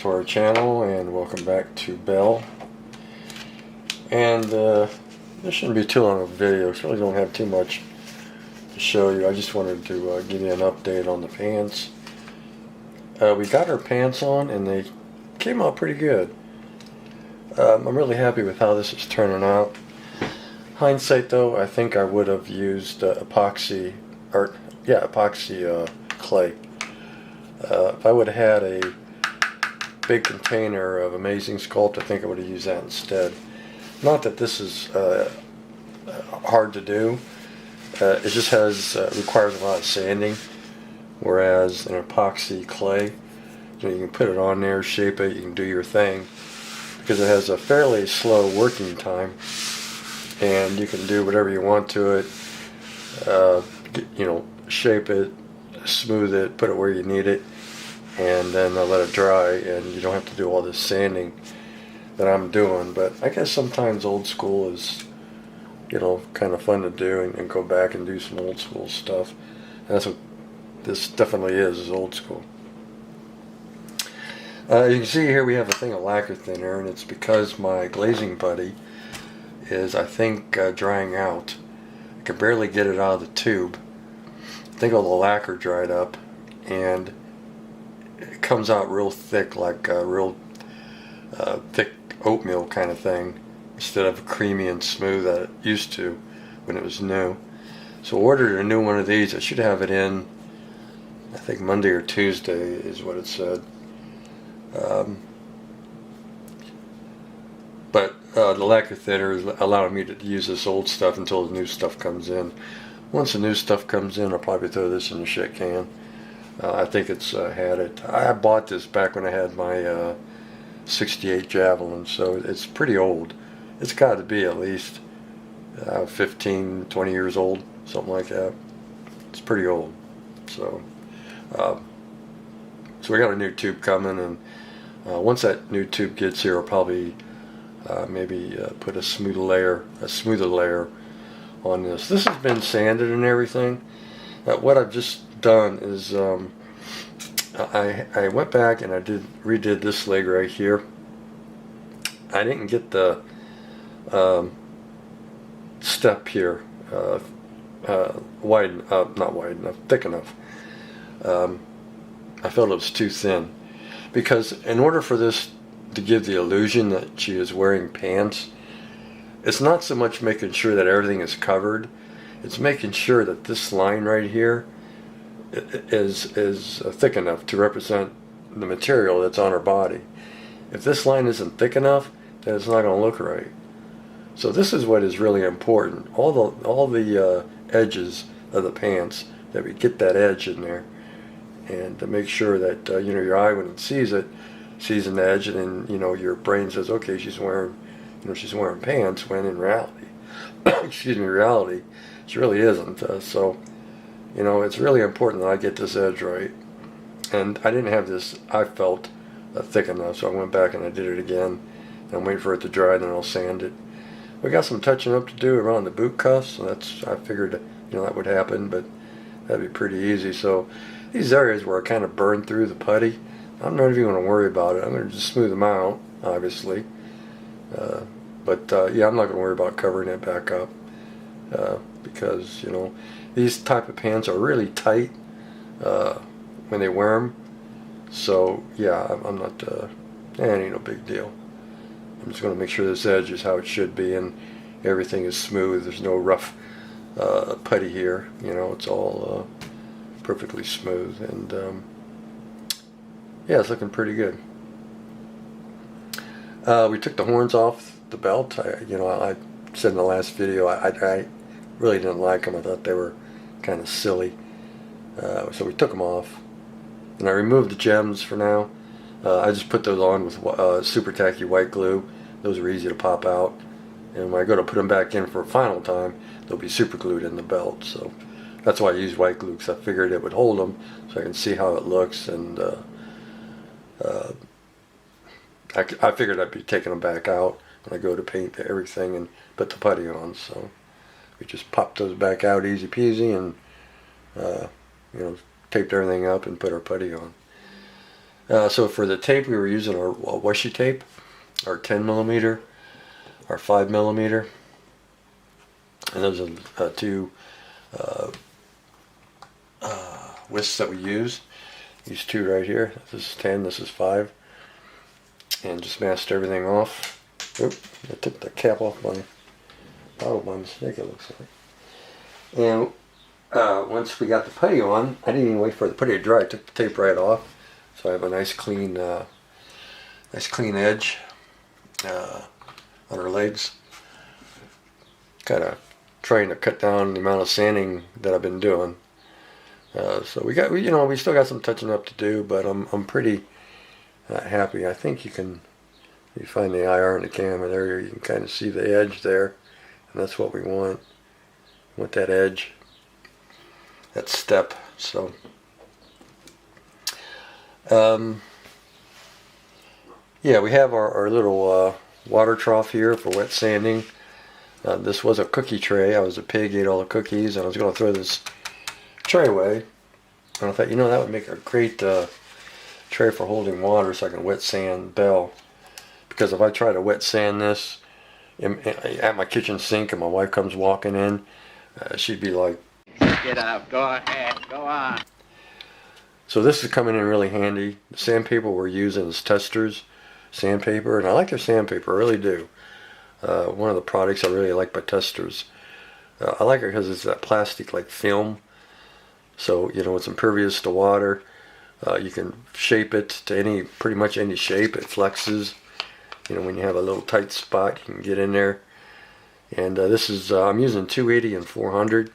to our channel and welcome back to Belle. And this shouldn't be too long of a video, so I really don't have too much to show you. I just wanted to give you an update on the pants. We got our pants on and they came out pretty good. I'm really happy with how this is turning out. Hindsight though, I think I would have used epoxy clay. If I would have had a big container of Amazing Sculpt, I think I would have used that instead. Not that this is hard to do. It just requires a lot of sanding, whereas an epoxy clay, you can put it on there, shape it, you can do your thing, because it has a fairly slow working time, and you can do whatever you want to it. Shape it, smooth it, put it where you need it, and then let it dry, and you don't have to do all this sanding that I'm doing. But I guess sometimes old school is, kind of fun to do, and go back and do some old school stuff. And that's what this definitely is old school. You can see here we have a thing of lacquer thinner, and it's because my glazing putty is, I think, drying out. I can barely get it out of the tube. I think all the lacquer dried up, and it comes out real thick, like a real thick oatmeal kind of thing, instead of creamy and smooth that it used to when it was new. So I ordered a new one of these. I should have it in, I think, Monday or Tuesday is what it said. But the lacquer thinner is allowing me to use this old stuff until the new stuff comes in. Once the new stuff comes in, I'll probably throw this in the shit can. I think it's had it. I bought this back when I had my 68 Javelin, so it's pretty old. It's got to be at least 15, 20 years old, something like that. It's pretty old. So we got a new tube coming, and once that new tube gets here, I'll probably maybe put a smoother layer on this. This has been sanded and everything. What I've just done is I went back and I redid this leg right here. I didn't get the step here not wide enough, thick enough. I felt it was too thin, because in order for this to give the illusion that she is wearing pants, it's not so much making sure that everything is covered, it's making sure that this line right here is thick enough to represent the material that's on her body. If this line isn't thick enough, then it's not going to look right. So this is what is really important. All the edges of the pants, that we get that edge in there, and to make sure that your eye, when it sees an edge, and then your brain says, okay, she's wearing pants, when in reality, reality, she really isn't. So it's really important that I get this edge right. And I didn't have this, I felt, thick enough, so I went back and I did it again. And I'm waiting for it to dry, and then I'll sand it. We got some touching up to do around the boot cuffs, so I figured that would happen, but that'd be pretty easy. So these areas where I kind of burned through the putty, I'm not even going to worry about it. I'm going to just smooth them out, obviously. Yeah, I'm not going to worry about covering it back up, because these type of pants are really tight when they wear them. So yeah, I'm not. It ain't no big deal. I'm just going to make sure this edge is how it should be, and everything is smooth. There's no rough putty here. It's all perfectly smooth, and yeah, it's looking pretty good. We took the horns off the belt. I said in the last video, I really didn't like them. I thought they were kind of silly. So we took them off, and I removed the gems for now. I just put those on with super tacky white glue. Those are easy to pop out, and when I go to put them back in for a final time, they'll be super glued in the belt. So that's why I use white glue, because I figured it would hold them, so I can see how it looks. And I figured I'd be taking them back out when I go to paint everything and put the putty on. So we just popped those back out easy peasy, and taped everything up and put our putty on. So for the tape, we were using our washi tape, our 10 millimeter, our 5 millimeter, and those are two whisks that we use. These two right here. This is 10, this is 5, and just masked everything off. Oop, I took the cap off my bottle by mistake, it looks like. And once we got the putty on, I didn't even wait for the putty to dry. I took the tape right off, so I have a nice clean edge on her legs. Kind of trying to cut down the amount of sanding that I've been doing. So we still got some touching up to do, but I'm pretty happy. I think you find the IR in the camera there, you can kind of see the edge there, and that's what we want. With that edge, that step. So yeah, we have our little water trough here for wet sanding. This was a cookie tray. I was a pig, ate all the cookies, and I was going to throw this tray away. And I thought, that would make a great tray for holding water so I can wet sand Belle. Because if I try to wet sand this at my kitchen sink and my wife comes walking in, she'd be like, "Get up, go ahead, go on." So this is coming in really handy. The sandpaper we're using is Testors sandpaper, and I like their sandpaper, I really do. One of the products I really like by Testors. I like it because it's that plastic like film. So, it's impervious to water. You can shape it to pretty much any shape. It flexes. When you have a little tight spot, you can get in there. And this is, I'm using 280 and 400.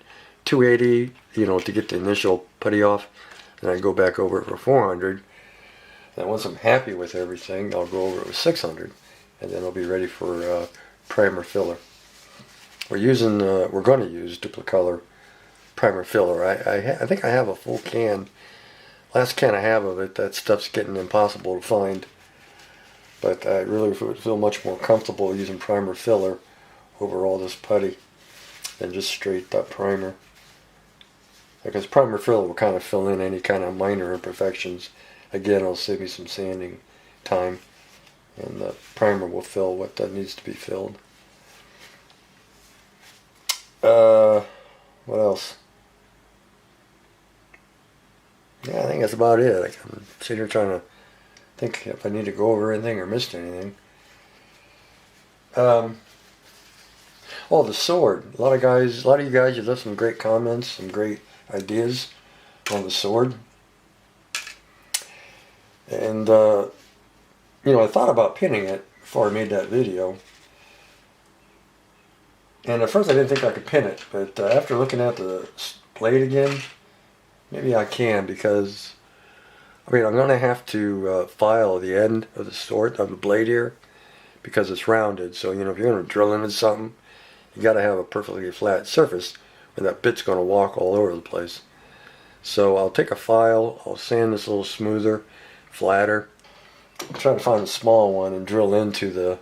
280, to get the initial putty off. Then I go back over it for 400. And once I'm happy with everything, I'll go over it with 600. And then I'll be ready for primer filler. We're going to use Duplicolor primer filler. I think I have a full can. Last can I have of it, that stuff's getting impossible to find. But I really would feel much more comfortable using primer filler over all this putty than just straight up primer. Because primer filler will kind of fill in any kind of minor imperfections. Again, it'll save me some sanding time. And the primer will fill what needs to be filled. What else? Yeah, I think that's about it. I'm sitting here trying to think if I need to go over anything or missed anything. Oh, the sword. A lot of you guys, you left some great comments, some great ideas on the sword. And, I thought about pinning it before I made that video. And at first I didn't think I could pin it, but after looking at the blade again, maybe I can, because I'm going to have to file the end of the sword, of the blade here, because it's rounded. So, if you're going to drill into something, you got to have a perfectly flat surface, or that bit's going to walk all over the place. So I'll take a file, I'll sand this a little smoother, flatter. I'll try to find a small one and drill into the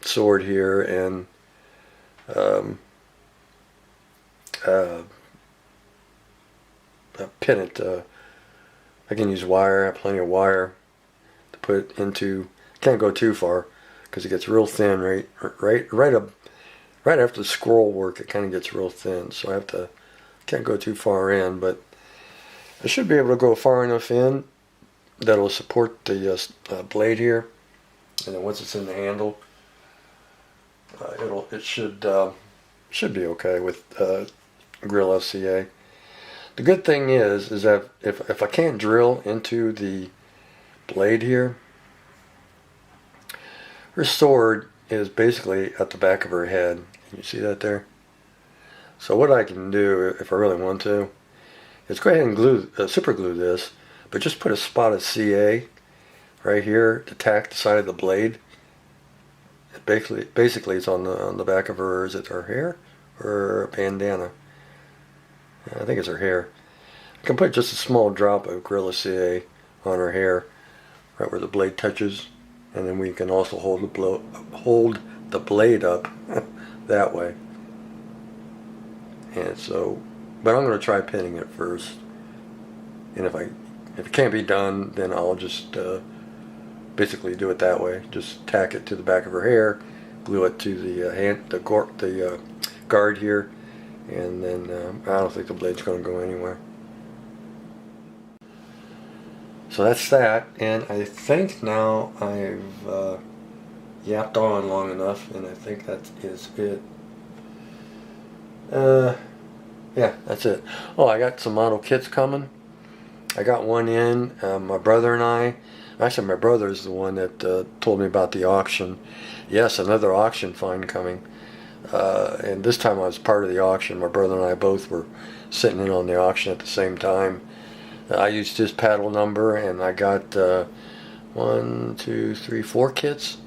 sword here and pin it. I can use wire. I have plenty of wire to put into. Can't go too far because it gets real thin right after the scroll work. It kind of gets real thin, so can't go too far in, but I should be able to go far enough in that'll support the blade here, and then once it's in the handle, it should be okay with Grill FCA. The good thing is that if I can't drill into the blade here, her sword is basically at the back of her head. Can you see that there? So what I can do, if I really want to, is go ahead and super glue this, but just put a spot of CA right here to tack the side of the blade. Basically it's on the back of her. Is it her hair or a bandana? I think it's her hair. I can put just a small drop of Gorilla CA on her hair, right where the blade touches, and then we can also hold the blade up that way. And so, but I'm going to try pinning it first, and if I If it can't be done, then I'll just basically do it that way. Just tack it to the back of her hair, glue it to the guard here, and then I don't think the blade's going to go anywhere. So that's that, and I think now I've yapped on long enough, and I think that is it. Yeah, that's it. Oh, I got some model kits coming. I got one in. My brother and I, actually my brother is the one that told me about the auction. Yes, another auction find coming. And this time I was part of the auction. My brother and I both were sitting in on the auction at the same time. I used his paddle number, and I got 1, 2, 3, 4 kits.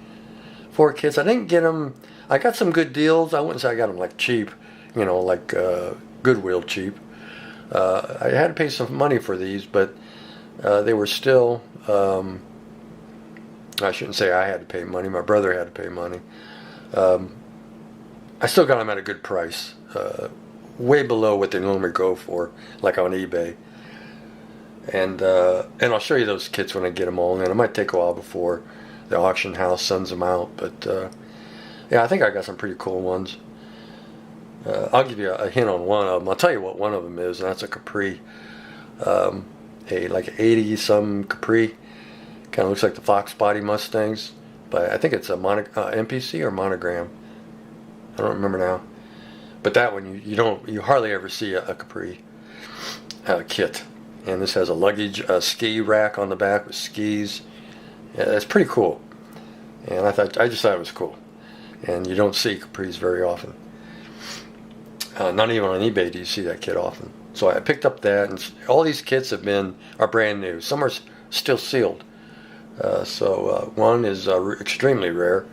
4 kits. I didn't get them. I got some good deals. I wouldn't say I got them like cheap, you know, like Goodwill cheap. I had to pay some money for these, but they were still, I shouldn't say I had to pay money, my brother had to pay money. I still got them at a good price, way below what they normally go for, like on eBay. And I'll show you those kits when I get them all in. It might take a while before the auction house sends them out, but yeah, I think I got some pretty cool ones. I'll give you a hint on one of them. I'll tell you what one of them is, and that's a Capri. Like 80-some Capri. Kind of looks like the Fox Body Mustangs, but I think it's a MPC or monogram. I don't remember now. But that one, you hardly ever see a Capri kit. And this has a luggage ski rack on the back with skis. Yeah, it's pretty cool. And I just thought it was cool. And you don't see Capris very often. Not even on eBay do you see that kit often. So I picked up that, and all these kits are brand new. Some are still sealed. One is extremely rare.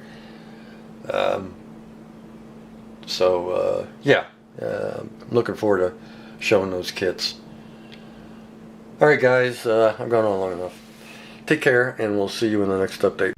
Yeah, I'm looking forward to showing those kits. Alright guys, I've gone on long enough. Take care, and we'll see you in the next update.